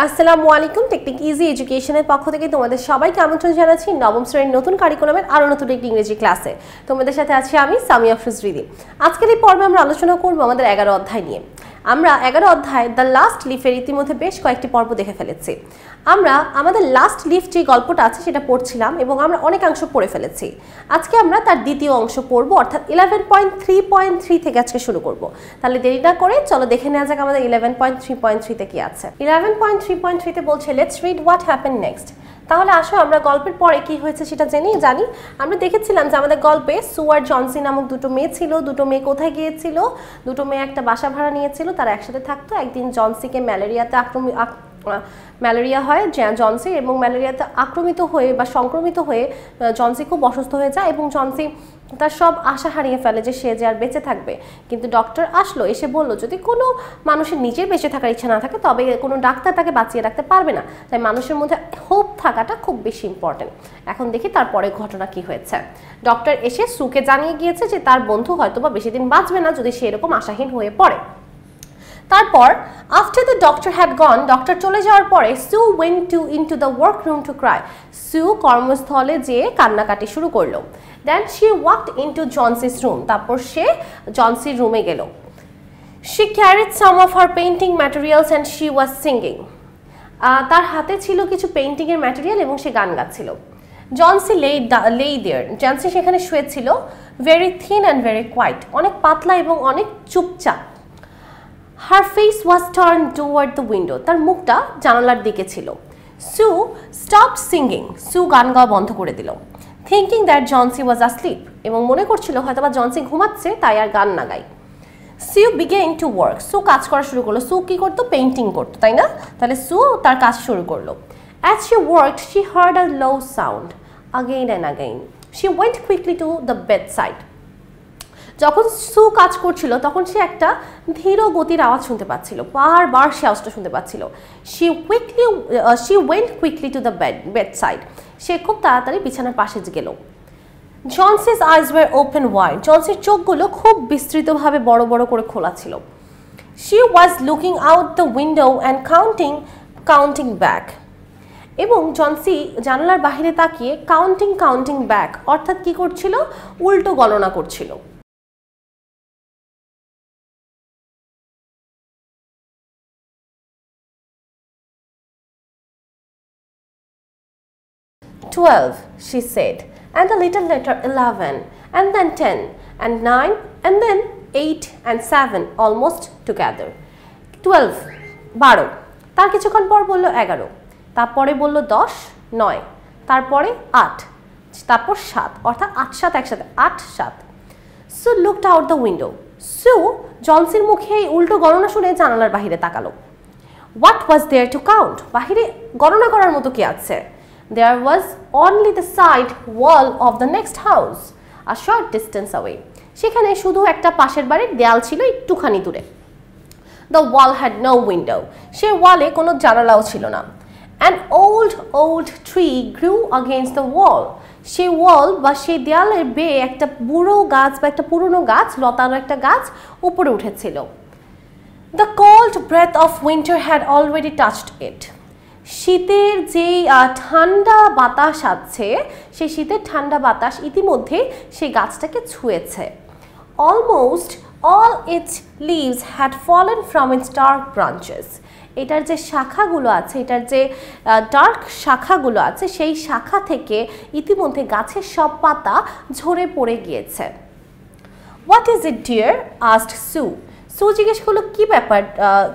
আসসালামু আলাইকুম। Technique easy এডুকেশনের পক্ষ থেকে তোমাদের সবাইকে আমন্ত্রণ জানাচ্ছি নবম শ্রেণীর নতুন কারিকুলামের আরও নতুন একটি ইংরেজি ক্লাসে। তোমাদের সাথে আছি আমি সামিয়া আফরোজ। আজকের এই পর্বে আমরা আলোচনা করব আমাদের 11 অধ্যায় নিয়ে। আমরা 11 অধ্যায় দ্য লাস্ট লিফের ইতিমধ্যে বেশ কয়েকটি পর্ব দেখে ফেলেছি। আমরা আমাদের লাস্ট লিফ যে গল্পটা আছে সেটা পড়ছিলাম এবং আমরা অনেকাংশ পড়ে ফেলেছি। আজকে আমরা তার দ্বিতীয় অংশ পড়ব, অর্থাৎ 11.3.3 থেকে আজকে শুরু করব। তাহলে দেরি না করে চলো দেখে নেওয়া যাক আমাদের 11.3.3 তে কি আছে। 11.3.3 তে বলছে let's read what happen next. তাহলে আসো আমরা গল্পের পরে কি হয়েছে সেটা জানি। আমরা দেখেছিলাম যে আমাদের গল্পে সু আর জনসি নামক দুটো মেয়ে ছিল। দুটো মেয়ে কোথায় গিয়েছিল? দুটো মেয়ে একটা বাসা ভাড়া নিয়েছিল, তারা একসাথে থাকতো। একদিন জনসিকে ম্যালেরিয়া হয় জনসি, এবং ম্যালেরিয়াতে আক্রমিত হয়ে বা সংক্রমিত হয়ে জনসি খুব অসুস্থ হয়ে যায় এবং জনসি তার সব আশা হারিয়ে ফেলে যে সে যে আর বেঁচে থাকবে। কিন্তু ডক্টর আসলো, এসে বলল যদি কোনো মানুষের নিজের বেঁচে থাকার ইচ্ছা না থাকে তবে কোনো ডাক্তার তাকে বাঁচিয়ে রাখতে পারবে না। তাই মানুষের মধ্যে হোপ থাকাটা খুব বেশি ইম্পর্টেন্ট। এখন দেখি তারপরে ঘটনা কি হয়েছে। ডক্টর এসে সুকে জানিয়ে গিয়েছে যে তার বন্ধু হয়তোবা বেশি দিন বাঁচবে না যদি সে এরকম আশাহীন হয়ে পড়ে। তারপর after the doctor had gone, doctor চলে যাওয়ার পরে Sue went into the work room to cry. Sue কর্মস্থলে যেয়ে কান্নাকাটি শুরু করলো। Then she walked into Johnsy's room, তারপর সে জনসির রুমে গেল। She carried some of her painting materials and she was singing. তার হাতে ছিল কিছু পেইন্টিংয়ের ম্যাটেরিয়াল এবং সে গান গাচ্ছিল। জনসি লেই দেয়ার, জনসি সেখানে শুয়েছিল। Very thin and very quiet, অনেক পাতলা এবং অনেক চুপচাপ। Her face was turn toward the window, তার মুখটা জানালার দিকে ছিল। সু স্টপ সিঙ্গিং, সু গান গাওয়া বন্ধ করে দিল। থিঙ্কিং দ্যাট জনসি ওয়াজ আসলিপ, এবং মনে করছিল হয়তো বা জনসি ঘুমাচ্ছে তাই আর গান না গাই। সু বিগেন টু ওয়ার্ক, সু কাজ করা শুরু করলো। সু কি করতো? পেইন্টিং করতো, তাই না? তাহলে সু তার কাজ শুরু করলো। As she worked she heard a low sound again and again. She went quickly to the bed side. যখন সু কাজ করছিল তখন সে একটা ধীর গতির আওয়াজ শুনতে পাচ্ছিল, বারবার সে আওয়াজটা শুনতে পাচ্ছিল। She went quickly to the bed side, সে খুব তাড়াতাড়ি বিছানার পাশে গেল। Johnsy's eyes were open wide, জনসির চোখগুলো খুব বিস্তৃতভাবে বড় বড় করে খোলা ছিল। She was looking out the window and counting back, এবং জনসি জানালার বাহিরে তাকিয়ে কাউন্টিং ব্যাক অর্থাৎ কি করছিল? উল্টো গণনা করছিল। 12, she said, and a little later 11, and then 10, and 9, and then 8 and 7 almost together. 12, 12, তার কিছুক্ষণ পর বলল 11, তারপরে বলল 10, 9, তারপরে 8, তারপর 7, অর্থাৎ 8 7 একসাথে 8 7. Sue looked out the window. Sue জনসির মুখে এই উল্টো গণনা শুনে জানালার বাহিরে তাকালো। What was there to count? বাহিরে গণনা করার মতো কি আছে? There was only the side wall of the next house, a short distance away. সেখানে শুধু একটা পাশের বাড়ির দেয়াল ছিল একটুখানি দূরে। The wall had no window. সে ওয়ালে কোনো জানালাও ছিল না। An old tree grew against the wall. সেই ওয়াল বা সেই দেয়ালের বেয়ে একটা বুড়ো গাছ বা একটা পুরনো গাছ, লতানো একটা গাছ উপরে উঠেছিল। The cold breath of winter had already touched it. শীতের যেই ঠান্ডা বাতাস আছে, সেই শীতের ঠান্ডা বাতাস ইতিমধ্যে সেই গাছটাকে ছুঁয়েছে। Almost all its leaves had fallen from its dark branches. এটার যে শাখাগুলো আছে, এটার যে ডার্ক শাখাগুলো আছে, সেই শাখা থেকে ইতিমধ্যে গাছের সব পাতা ঝরে পড়ে গিয়েছে। What is it, dear? asked Sue. সু জিজ্ঞেস করলো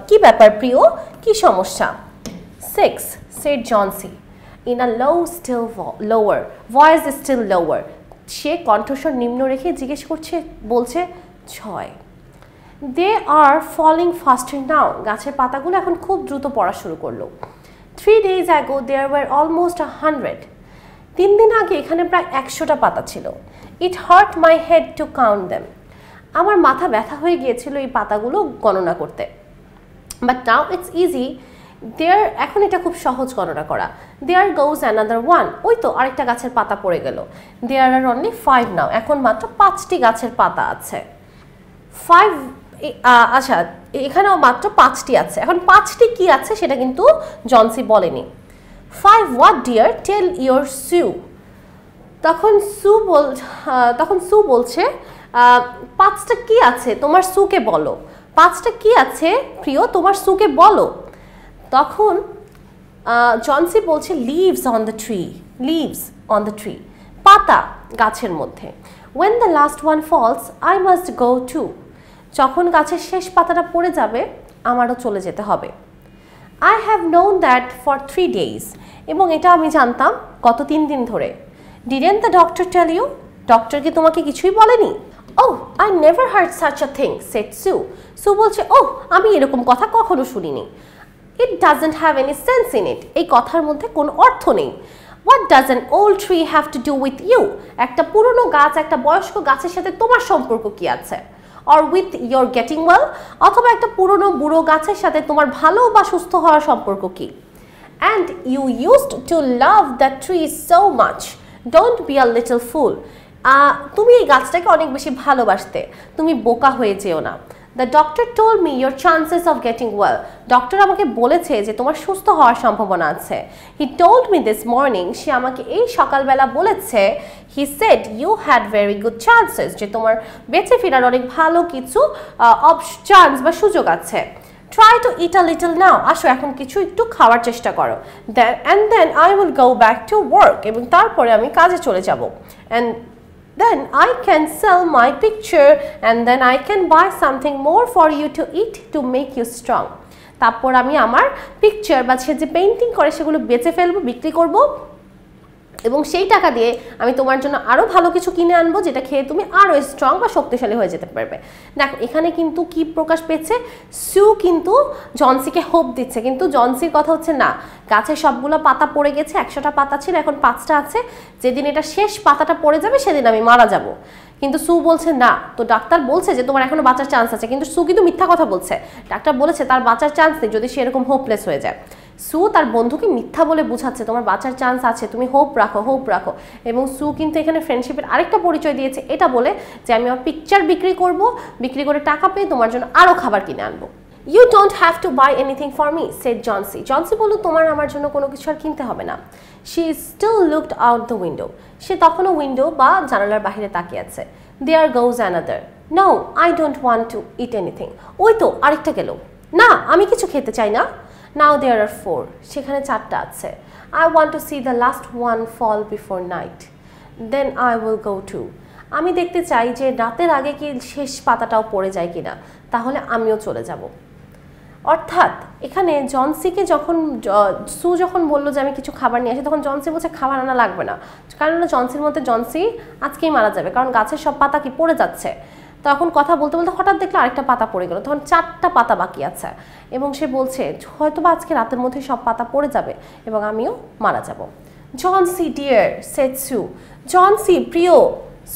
কি ব্যাপার প্রিয়, কি সমস্যা? 6, said Jonsy, in a lower voice, still lower. সে কণ্ঠস্বর নিম্ন রেখে জিজ্ঞেস বলছে 6. They are falling faster now. গাছের পাতাগুলো এখন খুব দ্রুত পড়া শুরু করলো। 3 days ago there were almost 100. 3 দিন আগে এখানে প্রায় 100টা পাতা ছিল। It hurt my head to count them. আমার মাথা ব্যথা হয়ে গিয়েছিল এই পাতাগুলো গণনা করতে। But now it's easy. এখন এটা খুব সহজ গণনা করা। There goes another one. ওই তো আরেকটা গাছের পাতা পড়ে গেল। There are only 5 now. এখন মাত্র 5টি গাছের পাতা আছে। 5 আচ্ছা এখানেও মাত্র 5টি আছে, এখন 5টি কি আছে সেটা কিন্তু জনসি বলেনি। 5 what dear tell your Sue। তখন সু বলছে 5টা কি আছে তোমার সুকে বলো, 5টা কি আছে প্রিয় তোমার সুকে বলো। তখন জনসি বলছে leaves on the tree, leaves on the tree, পাতা গাছের মধ্যে। when the last one falls I must go too। যখন গাছের শেষ পাতাটা পড়ে যাবে আমারও চলে যেতে হবে। I have known that for 3 days। এবং এটা আমি জানতাম গত 3 দিন ধরে। didn't the doctor tell you? Doctor কি তোমাকে কিছুই বলেনি? oh I never heard such a thing said Sue। সু বলছে ওহ আমি এরকম কথা কখনো শুনিনি। it doesn't have any sense in it। এই কথার মধ্যে কোনো অর্থ নেই। what does an old tree have to do with you? একটা পুরনো গাছ একটা বয়স্ক গাছের সাথে তোমার সম্পর্ক কি আছে? or with your getting well? অথবা একটা পুরনো বুড়ো গাছের সাথে তোমার ভালো বা সুস্থ হওয়ার সম্পর্ক কি? and you used to love that tree so much। don't be a little fool। তুমি এই গাছটাকে অনেক বেশি ভালোবাসতে, তুমি বোকা হয়ে যেও না। the doctor told me your chances of getting well। Doctor আমাকে বলেছে যে তোমার সুস্থ হওয়ার সম্ভাবনা আছে। he told me this morning। সে আমাকে এই সকালবেলা বলেছে he said you had very good chances। যে তোমার বেঁচে ফেরার অনেক ভালো কিছু চান্স বা সুযোগ আছে। try to eat a little now। আসো এখন কিছু একটু খাওয়ার চেষ্টা করো। and then I will go back to work। এবং তারপরে আমি কাজে চলে যাব। and then I can sell my picture and then I can buy something more for you to eat to make you strong। তারপর আমি আমার পিকচার বা সে যে পেইন্টিং করে সেগুলো বেচে ফেলবো, বিক্রি করব এবং সেই টাকা দিয়ে আমি তোমার জন্য আরও ভালো কিছু কিনে আনবো যেটা খেয়ে তুমি আরও স্ট্রং বা শক্তিশালী হয়ে যেতে পারবে। দেখো এখানে কিন্তু কি প্রকাশ পেয়েছে, সু কিন্তু জনসিকে হোপ দিচ্ছে, কিন্তু জনসির কথা হচ্ছে না গাছে সবগুলো পাতা পড়ে গেছে, 100টা পাতা ছিল এখন 5টা আছে, যেদিন এটা শেষ পাতাটা পড়ে যাবে সেদিন আমি মারা যাব। কিন্তু সু বলছে না, তো ডাক্তার বলছে যে তোমার এখনো বাঁচার চান্স আছে, কিন্তু সু কিন্তু মিথ্যা কথা বলছে। ডাক্তার বলেছে তার বাঁচার চান্স নেই যদি সে এরকম হোপলেস হয়ে যায়। সু তার বন্ধুকে মিথ্যা বলে বোঝাচ্ছে তোমার বাঁচার চান্স আছে, তুমি হোপ রাখো, হোপ রাখো। এবং সু কিন্তু এখানে ফ্রেন্ডশিপের আরেকটা পরিচয় দিয়েছে এটা বলে যে আমি আমার পিকচার বিক্রি করব, বিক্রি করে টাকা পেয়ে তোমার জন্য আরও খাবার কিনে আনবো। You don't have to buy anything for me said Johnsy. Johnsy বলল তোমার আমার জন্য কোনো কিছু আর কিনতে হবে না। She still looked out the window। সে তখনও উইন্ডো বা জানালার বাইরে তাকিয়ে আছে। There goes another। No I don't want to eat anything। ওই তো আরেকটা গেল, না আমি কিছু খেতে চাই না। Now there are 4। সেখানে 4টা আছে। I want to see the last one fall before night। Then I will go too। আমি দেখতে চাই যে রাতের আগে কি শেষ পাতাটাও পড়ে যায় কিনা, তাহলে আমিও চলে যাব। অর্থাৎ এখানে জনসিকে যখন সু যখন বললো যে আমি কিছু খাবার নিয়ে আসি, তখন জনসি বলছে খাবার আনা লাগবে না, কারণ জনসির মধ্যে জনসি আজকেই মারা যাবে, কারণ গাছের সব পাতা কি পড়ে যাচ্ছে। তখন কথা বলতে বলতে হঠাৎ দেখলো আরেকটা পাতা পড়ে গেল, তখন 4টা পাতা বাকি আছে এবং সে বলছে হয়তো বা আজকে রাতের মধ্যে সব পাতা পড়ে যাবে এবং আমিও মারা যাব। Johnsy dear said Sue. Johnsy প্রিয়,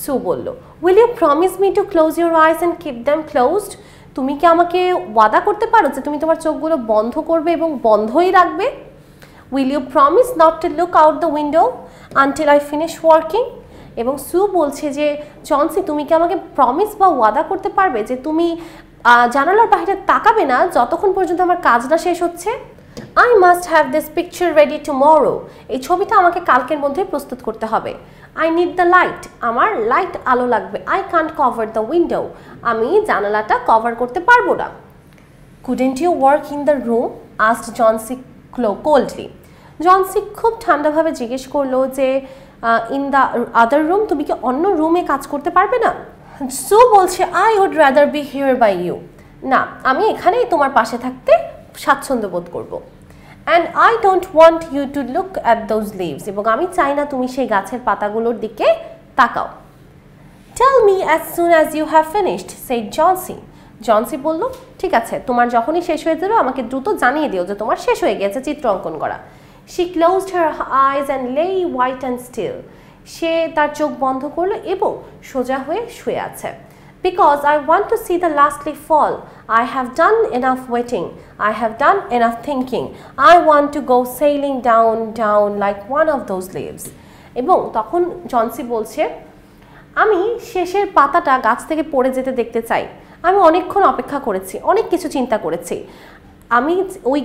সু বলল will you promise me to close your eyes and keep them closed. তুমি কি আমাকে ওয়াদা করতে পারো যে তুমি তোমার চোখগুলো বন্ধ করবে এবং বন্ধই রাখবে? Will you promise not to look out the window until I finish working. এবং সু বলছে যে জনসি তুমি কি আমাকে প্রমিস বা ওয়াদা করতে পারবে যে তুমি জানালার বাইরে তাকাবে না যতক্ষণ পর্যন্ত আমার কাজটা শেষ হচ্ছে? I must have this picture ready tomorrow. এই ছবিটা আমাকে কালকের মধ্যে প্রস্তুত করতে হবে। I need the light. আমার লাইট আলো লাগবে। I can't cover the window. আমি জানালাটা কভার করতে পারবো না। Couldn't you work in the room asked Johnsy coldly. Johnsy খুব ঠান্ডাভাবে জিজ্ঞেস করলো যে ইন দ্য আদার রুম, তুমি কি অন্য রুমে কাজ করতে পারবে না? সু বলছে I would rather be here by you. না আমি এখানেই তোমার পাশে থাকতে স্বাচ্ছন্দ্য বোধ করবো। And I don't want you to look at those leaves. এবং আমি চাই না তুমি সেই গাছের পাতাগুলোর দিকে তাকাও। Tell me as soon as you have finished said Johnsy. Johnsy বলল ঠিক আছে, তোমার যখনই শেষ হয়ে যাবে আমাকে দ্রুত জানিয়ে দিও যে তোমার শেষ হয়ে গেছে চিত্র অঙ্কন করা। She closed her eyes and lay white and still। সে তার চোখ বন্ধ করলো এবং সোজা হয়ে শুয়ে আছে। Because I want to see the last leaf fall. I have done enough waiting. I have done enough thinking. I want to go sailing down, down like one of those leaves। এবং তখন Johnsy বলছে আমি শেষের পাতাটা গাছ থেকে পড়ে যেতে দেখতে চাই। আমি অনেকক্ষণ অপেক্ষা করেছি, অনেক কিছু চিন্তা করেছি। আমি ওই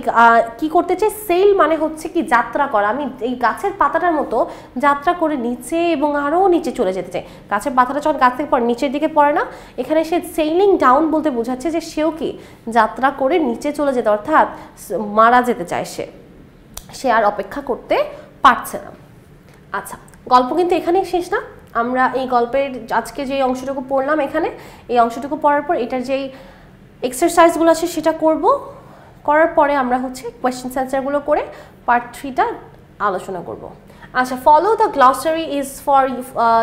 কি করতে চাই, সেল মানে হচ্ছে কি যাত্রা করা। আমি এই গাছের পাতাটার মতো যাত্রা করে নিচে এবং আরও নিচে চলে যেতে চাই। গাছের পাতাটা যখন গাছ থেকে পড়ে নিচের দিকে পড়ে না, এখানে সে সেইলিং ডাউন বলতে বোঝাচ্ছে যে সেও কি যাত্রা করে নিচে চলে যেতে, অর্থাৎ মারা যেতে চায়। সে আর অপেক্ষা করতে পারছে না। আচ্ছা, গল্প কিন্তু এখানেই শেষ না। আমরা এই গল্পের আজকে যে অংশটুকু পড়লাম এখানে, এই অংশটুকু পড়ার পর এটার যেই এক্সারসাইজগুলো আছে সেটা করব। করার পরে আমরা হচ্ছে কোয়েশ্চেন অ্যান্সারগুলো করে পার্ট 3টা আলোচনা করব। আচ্ছা, follow the glossary is for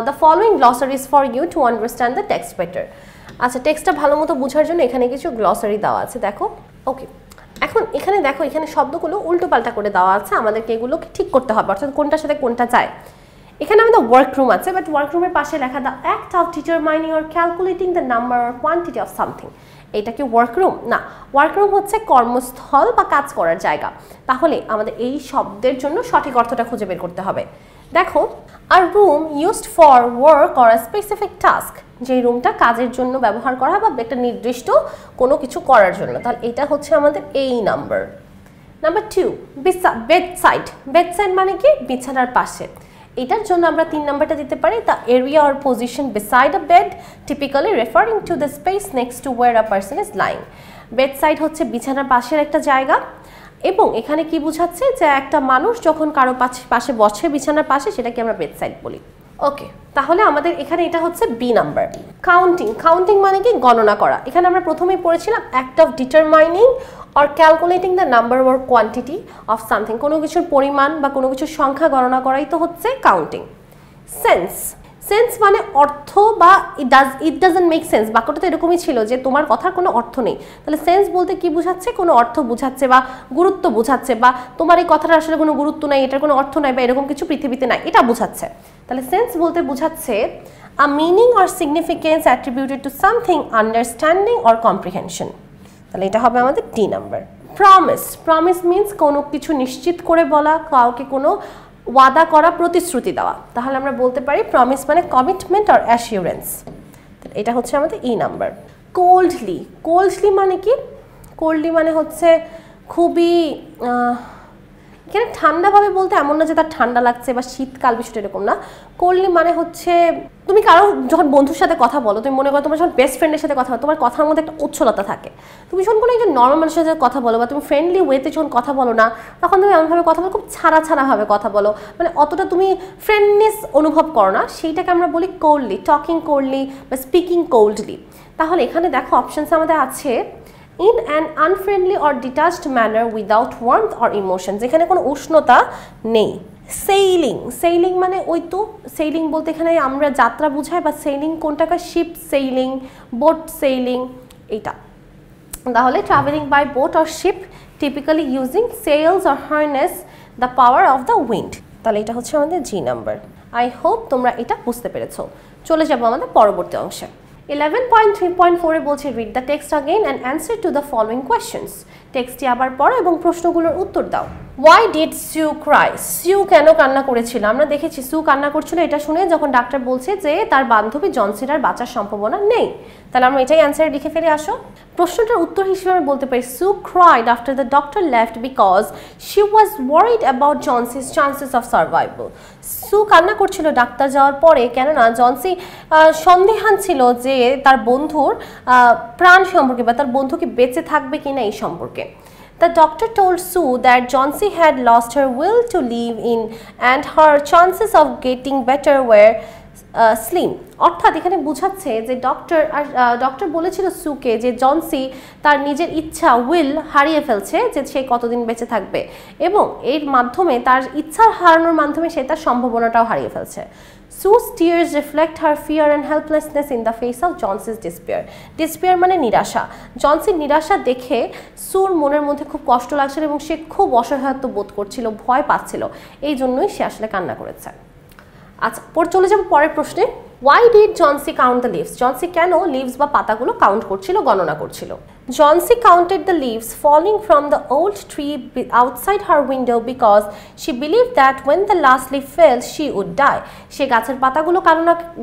the following glossary is for you to understand the text better. আচ্ছা, টেক্সটটা ভালো মতো বোঝার জন্য এখানে কিছু গ্লসারি দেওয়া আছে, দেখো। ওকে, এখন এখানে দেখো, এখানে শব্দগুলো উল্টোপাল্টা করে দেওয়া আছে, আমাদেরকে এগুলোকে ঠিক করতে হবে, অর্থাৎ কোনটার সাথে কোনটা যায়। এখানে আমাদের ওয়ার্করুম আছে, বাট ওয়ার্করুমের পাশে লেখা the act of determining or calculating the number or quantity of something. এটা কি ওয়ার্করুম? না, ওয়ার্করুম হচ্ছে কর্মস্থল বা কাজ করার জায়গা। তাহলে আমাদের এই শব্দের জন্য সঠিক অর্থটা খুঁজে বের করতে হবে। দেখো, আর room used for work or a specific task, যে রুমটা কাজের জন্য ব্যবহার করা হয় বা একটা নির্দিষ্ট কোনো কিছু করার জন্য। তাহলে এটা হচ্ছে আমাদের এই নাম্বার। Number 2, bedside. বেডসাইড মানে কি বিছানার পাশে। এটার জন্য আমরা 3 নাম্বারটা দিতে পারি, the area or position beside a bed, typically referring to the space next two wire a person is lying. Bedside হচ্ছে বিছানার পাশের একটা জায়গা, এবং এখানে কি বোঝাচ্ছে যে একটা মানুষ যখন কারো পাশে বসে বিছানার পাশে, সেটাকে আমরা বেডসাইড বলি। ওকে, তাহলে আমাদের এখানে এটা হচ্ছে বি নাম্বার। কাউন্টিং। কাউন্টিং মানে কি গণনা করা। এখানে আমরা প্রথমেই পড়েছিলাম act of determining or calculating the number or quantity of something, কোনো কিছুর পরিমাণ বা কোনো কিছুর সংখ্যা গণনা করাই তো হচ্ছে কাউন্টিং। সেন্স। সেন্স মানে অর্থ বা ইট ডাজন্ট মেক সেন্স। বাক্যটা তো এরকমই ছিল যে তোমার কথার কোনো অর্থ নেই। তাহলে সেন্স বলতে কি বোঝাচ্ছে? কোনো অর্থ বোঝাচ্ছে বা গুরুত্ব বোঝাচ্ছে, বা তোমার এই কথাটা আসলে কোনো গুরুত্ব নাই, এটার কোনো অর্থ নাই, বা এরকম কিছু পৃথিবীতে নাই, এটা বোঝাচ্ছে। তাহলে সেন্স বলতে বোঝাচ্ছে a meaning or significance attributed to something, understanding or comprehension. তাহলে এটা হবে আমাদের D number. Promise. Promise means কোনো কিছু নিশ্চিত করে বলা, কাউকে কোনো ওয়াদা করা, প্রতিশ্রুতি দেওয়া। তাহলে আমরা বলতে পারি প্রমিস মানে কমিটমেন্ট অর অ্যাসিওরেন্স। এটা হচ্ছে আমাদের ই নাম্বার। কোল্ডলি। কোল্ডলি মানে কি? কোল্ডলি মানে হচ্ছে খুবই, এখানে ঠান্ডাভাবে বলতে এমন না যে তার ঠান্ডা লাগছে বা শীতকাল, বিষয়টা এরকম না। কোল্ডলি মানে হচ্ছে তুমি কারো যখন বন্ধুর সাথে কথা বলো, তুমি মনে করো তোমার যখন বেস্ট ফ্রেন্ডের সাথে কথা বলো, তোমার কথার মধ্যে একটা উচ্ছলতা থাকে। তুমি যখন কোনো একজন নর্মাল মানুষের সাথে কথা বলো বা তুমি ফ্রেন্ডলি ওয়েতে যখন কথা বলো না, তখন তুমি এমনভাবে কথা বলো, খুব ছাড়াভাবে কথা বলো, মানে অতটা তুমি ফ্রেন্ডনেস অনুভব করো না, সেইটাকে আমরা বলি কোল্ডলি, টকিং কোল্ডলি বা স্পিকিং কোল্ডলি। তাহলে এখানে দেখো অপশনস আমাদের আছে in an unfriendly or detached manner without warmth or emotion, যেখানে কোনো উষ্ণতা নেই। সেইলিং। সেইলিং মানে ওই তো, সেইলিং বলতে এখানে আমরা যাত্রা বুঝাই, বা সেইলিং কোনটাকে, শিপ সেইলিং, বোট সেইলিং, এইটা। তাহলে travelling by boat or ship, typically using sails or harness the power of the wind. তাহলে এটা হচ্ছে আমাদের জি নাম্বার। আই হোপ তোমরা এটা বুঝতে পেরেছো। চলে যাবো আমাদের পরবর্তী অংশে। 11.3.4 বলছে read the text again and answer to the following questions. টেক্সটটি আবার পড়ো এবং প্রশ্নগুলোর উত্তর দাও। Why did Siu cry? Siu কেন কান্না করেছিল? আমরা দেখেছি সিউ কান্না করছিল এটা শুনে যখন ডাক্তার বলছে যে তার বান্ধবী জনসির আর বাঁচার সম্ভাবনা নেই। তাহলে আমরা এটাই অ্যান্সারে লিখে ফেলে আসো। প্রশ্নটার উত্তর হিসেবে আমরা বলতে পারি Sue cried after the doctor left because she was worried about Johnsy's chances of survival. Sue কান্না করছিল ডাক্তার যাওয়ার পরে, কেননা জনসি সন্দেহান ছিল যে তার বন্ধুর প্রাণ সম্পর্কে বা তার বন্ধু কি বেঁচে থাকবে কিনা এই সম্পর্কে। The doctor told Sue that Johnsy had lost her will to live in and her chances of getting better were slim. অর্থাৎ এখানে বোঝাচ্ছে যে ডক্টর বলেছিল সুকে যে জনসি তার নিজের ইচ্ছা উইল হারিয়ে ফেলছে, যে সে কতদিন বেঁচে থাকবে, এবং এর মাধ্যমে তার ইচ্ছা হারানোর মাধ্যমে সে তার সম্ভাবনাটাও হারিয়ে ফেলছে। Sue's tears reflect her fear and helplessness in the face of Johnson's despair. Despair মানে নিরাশা। জনসির নিরাশা দেখে সুর মনের মধ্যে খুব কষ্ট লাগছিল এবং সে খুব অসহায়ত্ব বোধ করছিল, ভয় পাচ্ছিল, এই জন্যই সে আসলে কান্না করেছে। আচ্ছা, চলে যাব পরের প্রশ্নে। Why did Johnsy count the leaves? Johnsy কেন লিভস বা পাতাগুলো কাউন্ট করছিল, গণনা করছিল? Johnsy counted the leaves falling from the old tree outside her window because she believed that when the last leaf fell she would die. সে গাছের পাতাগুলো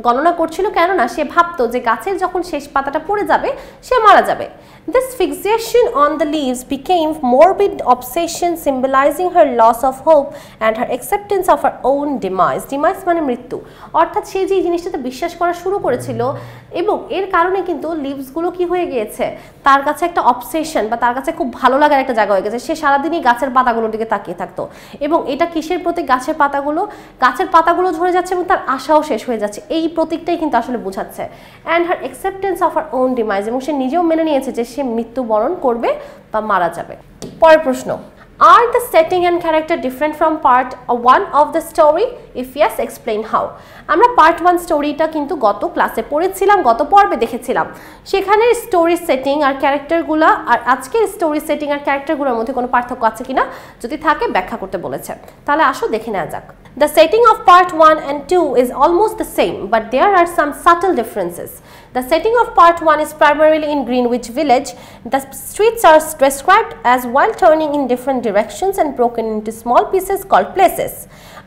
গণনা করছিল কেননা সে ভাবতো যে গাছের যখন শেষ পাতাটা পড়ে যাবে সে মারা যাবে। This fixation on the leaves became morbid obsession, symbolizing her loss of hope and her acceptance of her own demise. Demise মানে মৃত্যু, অর্থাৎ সে যে জিনিসটাতে বিশ্বাস করা শুরু করেছিল এবং এর কারণে কিন্তু লিভসগুলো কি হয়ে গিয়েছে, তার কাছে একটা অবসেশন বা তার কাছে খুব ভালো লাগার একটা জায়গা হয়ে গেছে। সে সারাদিনই গাছের পাতাগুলোর দিকে তাকিয়ে থাকতো এবং এটা কিসের প্রতি, গাছের পাতাগুলো ঝরে যাচ্ছে এবং তার আশাও শেষ হয়ে যাচ্ছে, এই প্রতীকটাই কিন্তু আসলে বোঝাচ্ছে। And her acceptance of her own ডিমাইজ, এবং সে নিজেও মেনে নিয়েছে যে সে মৃত্যুবরণ করবে বা মারা যাবে। পরের প্রশ্ন, Are the setting and character different from part 1 of the story? If yes, explain how. আমরা পার্ট 1 স্টোরিটা কিন্তু গত ক্লাসে পড়েছিলাম, গত পর্বে দেখেছিলাম। সেখানে স্টোরি সেটিং আর ক্যারেক্টারগুলো আর আজকের স্টোরি সেটিং আর ক্যারেক্টারগুলোর মধ্যে কোনো পার্থক্য আছে কিনা, যদি থাকে ব্যাখ্যা করতে বলেছে। তাহলে আসো দেখে নেওয়া যাক। The setting of part 1 and 2 is almost the same, but there are some subtle differences. The setting of part 1 is primarily in Greenwich Village. The streets are described as while turning in different directions and broken into small pieces called places.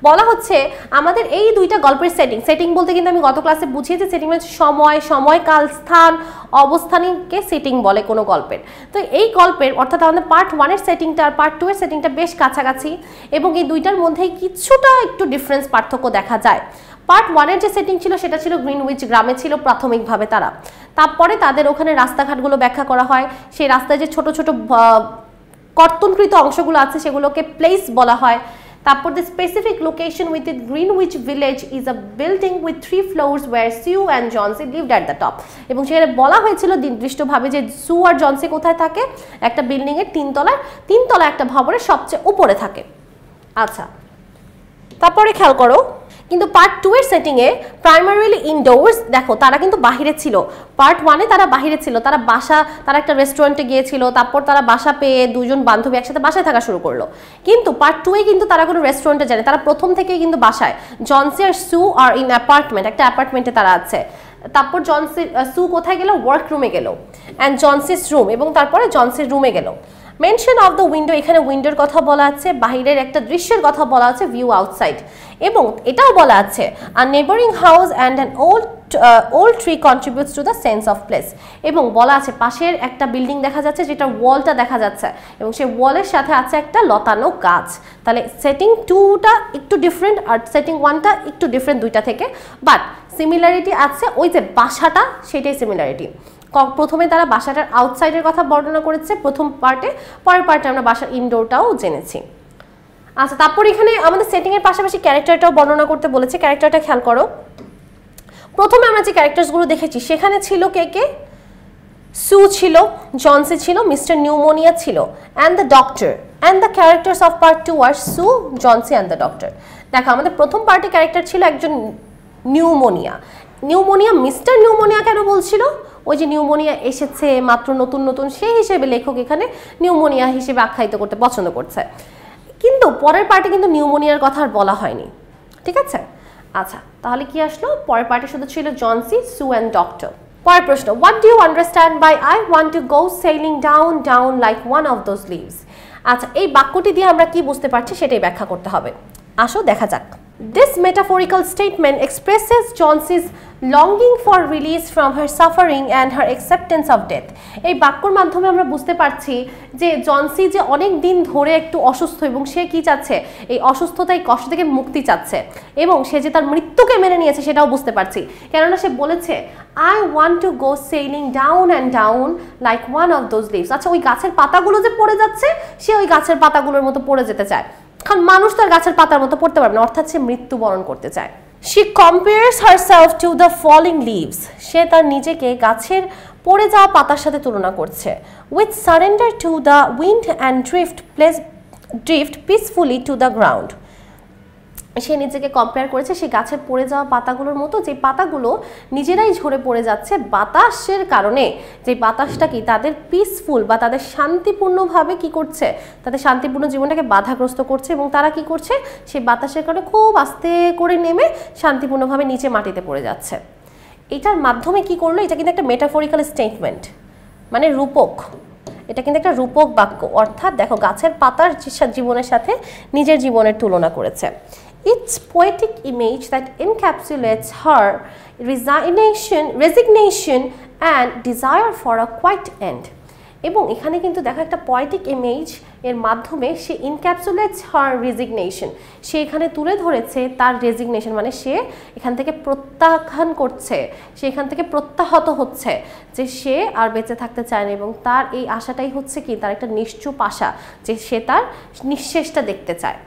বলা হচ্ছে আমাদের এই দুইটা গল্পের setting বলতে কিন্তু আমি গত ক্লাসে বুঝিয়েছি সেটিং মানে সময়কাল, স্থান, অবস্থানকে সেটিং বলে কোনো গল্পের। তো এই গল্পের অর্থাৎ আমাদের পার্ট 1 এর সেটিংটা আর পার্ট 2 এর সেটিংটা বেশ কাছাকাছি এবং এই দুইটার মধ্যেই কিছুটা একটু ডিফারেন্স, পার্থক্য দেখা যায়। পার্ট 1 এর যে সেটিং ছিল সেটা ছিল গ্রিনউইচ গ্রামে ছিল প্রাথমিকভাবে তারা, তারপরে তাদের ওখানে রাস্তাঘাটগুলো ব্যাখ্যা করা হয়, সেই রাস্তায় যে ছোট ছোট কর্তনকৃত অংশগুলো আছে সেগুলোকে প্লেস বলা হয়। তারপর the specific location within Greenwich Village is a building with 3 floors where Sue and Johnsy lived at the top, এবং সেখানে বলা হয়েছিল নির্দিষ্টভাবে যে সু আর জনসি কোথায় থাকে, একটা বিল্ডিং এর তিনতলা একটা ভবনের সবচেয়ে উপরে থাকে। আচ্ছা, তারপরে খেয়াল করো কিন্তু পার্ট 2 এর সেটিং এ প্রাইমারিলি ইনডোরস, দেখো তারা কিন্তু বাহিরে ছিল। পার্ট 1 এ তারা বাহিরে ছিল, তারা একটা রেস্টুরেন্টে গিয়েছিল, তারপর তারা বাসা পেয়ে দুজন বান্ধবী একসাথে বাসায় থাকা শুরু করলো। কিন্তু পার্ট 2 এ কিন্তু তারা কোনো রেস্টুরেন্টে যায়নি, তারা প্রথম থেকেই কিন্তু বাসায়। জনসি আর সু আর ইন অ্যাপার্টমেন্ট, একটা অ্যাপার্টমেন্টে তারা আছে। তারপর সু কোথায় গেল, ওয়ার্ক রুমে গেল, অ্যান্ড জনসিস রুম, এবং তারপরে জনসির রুমে গেল। মেনশন অফ দ্য উইন্ডো, এখানে উইন্ডোর কথা বলা আছে, বাহিরের একটা দৃশ্যের কথা বলা আছে, ভিউ আউটসাইড, এবং এটাও বলা আছে a neighbouring house and an old tree contributes to the sense of place, এবং বলা আছে পাশের একটা বিল্ডিং দেখা যাচ্ছে যেটা ওয়ালটা দেখা যাচ্ছে এবং সেই ওয়ালের সাথে আছে একটা লতানো গাছ। তাহলে সেটিং 2টা একটু ডিফারেন্ট আর সেটিং 1টা একটু ডিফারেন্ট দুইটা থেকে, বাট সিমিলারিটি আছে, ওই যে বাসাটা সেটাই সিমিলারিটি। প্রথমে তারা বাসাটার আউটসাইডের কথা বর্ণনা করেছে প্রথম পার্টে, পরের পার্টে আমরা বাসার ইনডোরটাও জেনেছি। আচ্ছা, তারপর এখানে আমাদের সেটিং এর পাশাপাশি ক্যারেক্টারটাও বর্ণনা করতে বলেছে। ক্যারেক্টারটা খেয়াল করো, প্রথমে আমরা যে ক্যারেক্টারসগুলো দেখেছি সেখানে ছিল কে, সু ছিল, জনসি ছিল, মিস্টার নিউমোনিয়া ছিল, and the doctor, and the characters of part 2 আর সু, জনসি অ্যান্ড দ্য ডক্টর। দেখো আমাদের প্রথম পার্টে ক্যারেক্টার ছিল একজন নিউমোনিয়া। মিস্টার নিউমোনিয়া কেন বলছিল, ওই যে নিউমোনিয়া এসেছে মাত্র নতুন, সেই হিসেবে লেখক এখানে নিউমোনিয়া হিসেবে আখ্যায়িত করতে পছন্দ করছে। কিন্তু পরের পার্টে কিন্তু নিউমোনিয়ার কথা আর বলা হয়নি, ঠিক আছে। আচ্ছা, তাহলে কি আসলো, পরের পার্টে শুধু ছিল জনসি, সু অ্যান্ড ডক্টর। পরের প্রশ্ন, what do you understand by I want to go sailing down like one of those leaves? আচ্ছা, এই বাক্যটি দিয়ে আমরা কি বুঝতে পারছি সেটাই ব্যাখ্যা করতে হবে। আসো দেখা যাক। This metaphorical statement expresses Johnson's longing for release from her suffering and her acceptance of death. এই বাক্যর মাধ্যমে আমরা বুঝতে পারছি যে জনসি যে অনেক দিন ধরে একটু অসুস্থ এবং সে কি চাচ্ছে, এই অসুস্থতা, এই কষ্ট থেকে মুক্তি চাচ্ছে, এবং সে যে তার মৃত্যুকে মেনে নিয়েছে সেটাও বুঝতে পারছি, কেননা সে বলেছে I want to go sailing down and down like one of those leaves. আচ্ছা, ওই গাছের পাতাগুলো যে পড়ে যাচ্ছে সে ওই গাছের পাতাগুলোর মতো পড়ে যেতে চায়, কারণ মানুষ তার গাছের পাতার মতো পড়তে পারবে না, অর্থাৎ সে মৃত্যুবরণ করতে চায়। She compares herself to the falling leaves. সে তার নিজেকে গাছের পড়ে যাওয়া পাতার সাথে তুলনা করছে। With surrender to the wind and drift peacefully to the ground. সে নিজেকে কম্পেয়ার করেছে সে গাছের পড়ে যাওয়া পাতাগুলোর মতো, যে পাতাগুলো নিজেরাই ঝরে পড়ে যাচ্ছে বাতাসের কারণে, যে বাতাসটা কি তাদের পিসফুল বা তাদের শান্তিপূর্ণভাবে কি করছে, তাদের শান্তিপূর্ণ জীবনটাকে বাধাগ্রস্ত করছে, এবং তারা কি করছে সেই বাতাসের কারণে খুব আস্তে করে নেমে শান্তিপূর্ণভাবে নিচে মাটিতে পড়ে যাচ্ছে। এটার মাধ্যমে কি করলো, এটা কিন্তু একটা মেটাফরিক্যাল স্টেটমেন্ট, মানে রূপক, এটা কিন্তু একটা রূপক বাক্য, অর্থাৎ দেখো গাছের পাতার জীবনের সাথে নিজের জীবনের তুলনা করেছে। It's poetic image that encapsulates her resignation and desire for a quiet end. এবং এখানে কিন্তু দেখো একটা পোয়েটিক ইমেজ এর মাধ্যমে সে ইনক্যাপসুলেটস হার রেজিগনেশন, সে এখানে তুলে ধরেছে তার রেজিগনেশন, মানে সে এখান থেকে প্রত্যাখ্যান করছে, সে এখান থেকে প্রত্যাহত হচ্ছে যে সে আর বেঁচে থাকতে চায় না, এবং তার এই আশাটাই হচ্ছে কি তার একটা নিশ্চুপ আশা যে সে তার নিঃশেষটা দেখতে চায়।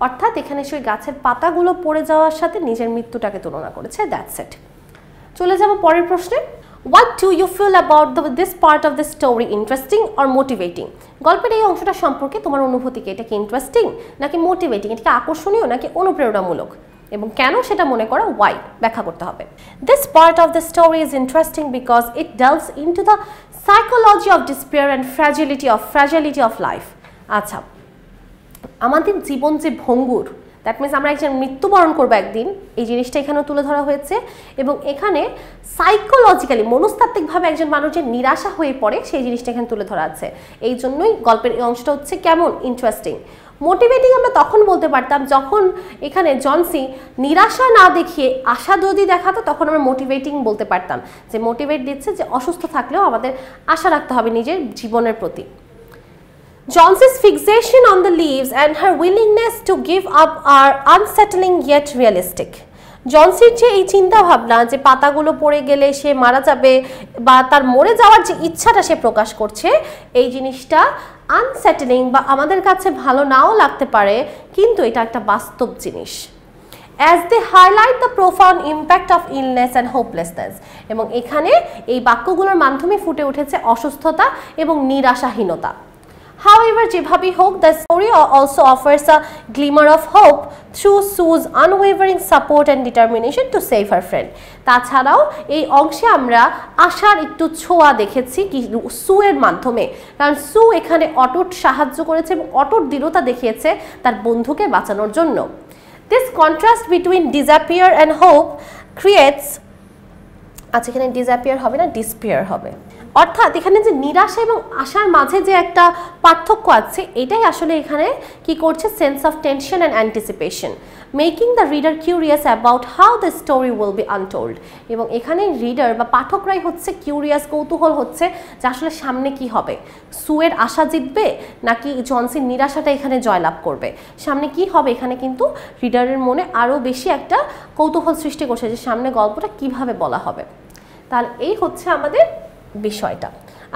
অর্থাৎ এখানে সে গাছের পাতাগুলো পড়ে যাওয়ার সাথে নিজের মৃত্যুটাকে তুলনা করেছে। That's it. চলে যাব পরের প্রশ্নে। What do you feel about this part of the story? Interesting or motivating? গল্পের এই অংশটা সম্পর্কে তোমার অনুভূতি কি? এটা কি ইন্টারেস্টিং নাকি মোটিভেটিং? এটা কি আকর্ষণীয় নাকি অনুপ্রেরণামূলক? এবং কেন সেটা মনে করো? why ব্যাখ্যা করতে হবে। This part of the story is interesting because it delves into the psychology of despair and fragility of life. আচ্ছা, আমাদের জীবন যে ভঙ্গুর, দ্যাট মিনস আমরা একজন মৃত্যুবরণ করবো একদিন, এই জিনিসটা এখানেও তুলে ধরা হয়েছে। এবং এখানে সাইকোলজিক্যালি মনস্তাত্ত্বিকভাবে একজন মানুষ যে নিরাশা হয়ে পড়ে সেই জিনিসটা এখানে তুলে ধরা আছে। এই জন্যই গল্পের এই অংশটা হচ্ছে কেমন? ইন্টারেস্টিং। মোটিভেটিং আমরা তখন বলতে পারতাম যখন এখানে জনসি নিরাশা না দেখিয়ে আশা যদি দেখাতো, তখন আমরা মোটিভেটিং বলতে পারতাম যে মোটিভেট দিচ্ছে যে অসুস্থ থাকলেও আমাদের আশা রাখতে হবে নিজের জীবনের প্রতি। Johnson's fixation on the leaves and her willingness to give up are unsettling yet realistic. জনসির যে এই চিন্তা ভাবনা যে পাতাগুলো পড়ে গেলে সে মারা যাবে বা তার মরে যাওয়ার যে ইচ্ছাটা সে প্রকাশ করছে, এই জিনিসটা আনসেটেলিং বা আমাদের কাছে ভালো নাও লাগতে পারে, কিন্তু এটা একটা বাস্তব জিনিস। As they highlight the profound impact of illness and hopelessness, এবং এখানে এই বাক্যগুলোর মাধ্যমে ফুটে উঠেছে অসুস্থতা এবং নিরাশাহীনতা। However, যেভাবেই হোক, the story also offers a glimmer of hope through Sue's unwavering support and determination to save her friend. তাছাড়াও এই অংশে আমরা আশার একটু ছোঁয়া দেখেছি কি সুয়ের মাধ্যমে, কারণ সু এখানে অটুট সাহায্য করেছে এবং অটুট দৃঢ়তা দেখিয়েছে তার বন্ধুকে বাঁচানোর জন্য। This contrast between despair and hope creates, আচ্ছা এখানে ডিসঅ্যাপিয়ার হবে না, ডিসপেয়ার হবে। অর্থাৎ এখানে যে নিরাশা এবং আশার মাঝে যে একটা পার্থক্য আছে, এটাই আসলে এখানে কি করছে? Sense of tension and anticipation, making the reader curious about how the story will be untold. এবং এখানে রিডার বা পাঠকরাই হচ্ছে কিউরিয়াস, কৌতূহল হচ্ছে যে আসলে সামনে কি হবে, সুয়ের আশা জিতবে নাকি জনসির নিরাশাটা এখানে জয়লাভ করবে, সামনে কি হবে। এখানে কিন্তু রিডারের মনে আরও বেশি একটা কৌতূহল সৃষ্টি করছে যে সামনে গল্পটা কিভাবে বলা হবে। তাহলে এই হচ্ছে আমাদের বিষয়টা।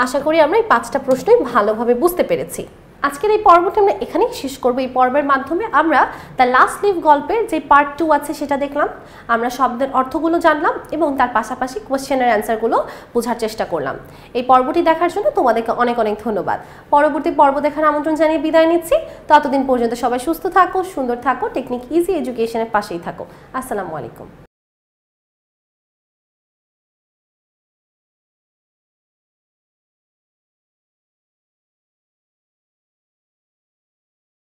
আশা করি আমরা এই 5টা প্রশ্নই ভালোভাবে বুঝতে পেরেছি। আজকের এই পর্বটা আমরা এখানেই শেষ করব। এই পর্বের মাধ্যমে আমরা দ্য লাস্ট লিভ গল্পের যে পার্ট 2 আছে সেটা দেখলাম, আমরা শব্দের অর্থগুলো জানলাম এবং তার পাশাপাশি কোয়েশ্চেনের অ্যান্সারগুলো বোঝার চেষ্টা করলাম। এই পর্বটি দেখার জন্য তোমাদেরকে অনেক অনেক ধন্যবাদ। পরবর্তী পর্ব দেখার আমন্ত্রণ জানিয়ে বিদায় নিচ্ছি। ততদিন পর্যন্ত সবাই সুস্থ থাকো, সুন্দর থাকো, টেকনিক ইজি এডুকেশনের পাশেই থাকো। আসসালামু আলাইকুম।